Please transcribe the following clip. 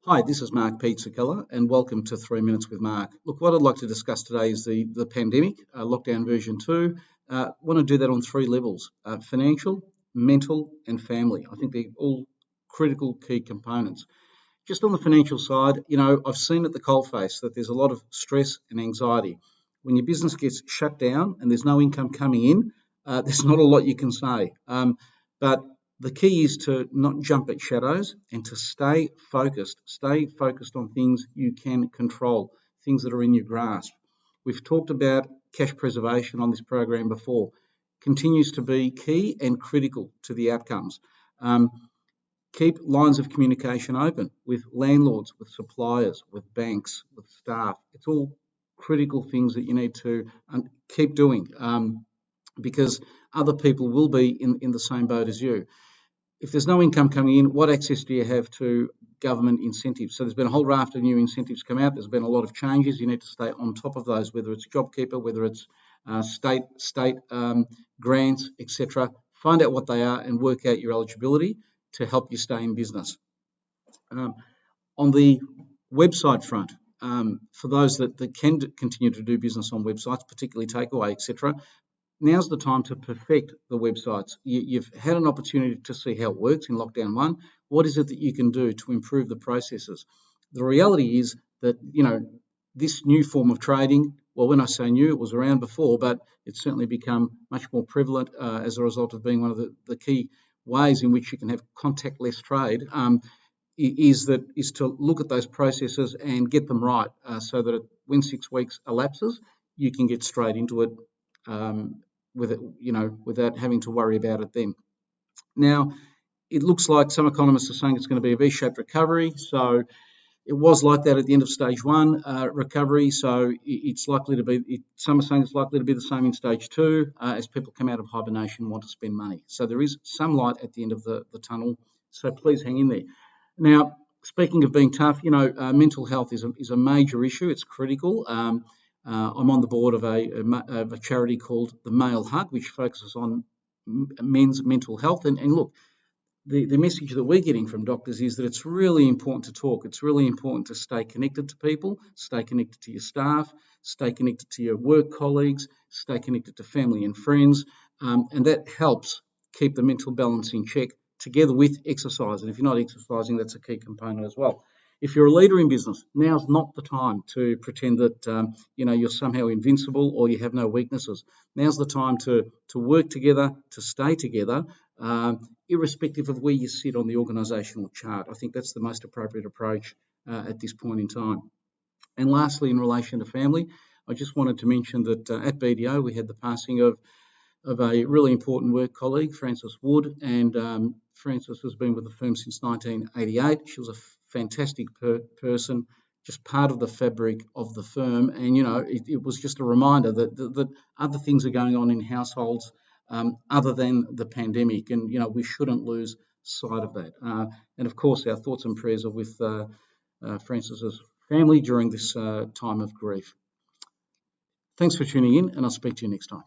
Hi, this is Mark Pizzacalla, and welcome to 3 Minutes with Mark. Look, what I'd like to discuss today is the pandemic, lockdown version 2. I want to do that on 3 levels, financial, mental, and family. I think they're all critical key components. Just on the financial side, I've seen at the coalface that there's a lot of stress and anxiety. When your business gets shut down and there's no income coming in, there's not a lot you can say. But the key is to not jump at shadows and to stay focused on things you can control, things that are in your grasp. We've talked about cash preservation on this program before. Continues to be key and critical to the outcomes. Keep lines of communication open with landlords, with suppliers, with banks, with staff. It's all critical things that you need to keep doing because other people will be in the same boat as you. If there's no income coming in, what access do you have to government incentives? So there's been a whole raft of new incentives come out. There's been a lot of changes. You need to stay on top of those, whether it's JobKeeper, whether it's state grants, etc. Find out what they are and work out your eligibility to help you stay in business. On the website front, for those that can continue to do business on websites, particularly takeaway, etc., now's the time to perfect the websites. You've had an opportunity to see how it works in lockdown 1. What is it that you can do to improve the processes? The reality is that, this new form of trading, well, when I say new, it was around before, but it's certainly become much more prevalent as a result of being one of the key ways in which you can have contactless trade, is to look at those processes and get them right so that when 6 weeks elapses, you can get straight into it without having to worry about it then. Now, it looks like some economists are saying it's going to be a V-shaped recovery. So it was like that at the end of stage 1 recovery. So it's likely to be, some are saying it's likely to be the same in stage 2 as people come out of hibernation and want to spend money. So there is some light at the end of the tunnel. So please hang in there. Now, speaking of being tough, mental health is a major issue. It's critical. I'm on the board of a charity called the Male Hug, which focuses on men's mental health. And look, the message that we're getting from doctors is that it's really important to talk. It's really important to stay connected to people, stay connected to your staff, stay connected to your work colleagues, stay connected to family and friends. And that helps keep the mental balance in check together with exercise. And if you're not exercising, that's a key component as well. If you're a leader in business, now's not the time to pretend that you're somehow invincible or you have no weaknesses. Now's the time to work together, to stay together, irrespective of where you sit on the organisational chart. I think that's the most appropriate approach at this point in time. And lastly, in relation to family, I just wanted to mention that at BDO we had the passing of a really important work colleague, Frances Wood, and Frances has been with the firm since 1988. She was a fantastic person, just part of the fabric of the firm, and it was just a reminder that other things are going on in households other than the pandemic, and we shouldn't lose sight of that. And of course, our thoughts and prayers are with Frances's family during this time of grief. Thanks for tuning in, and I'll speak to you next time.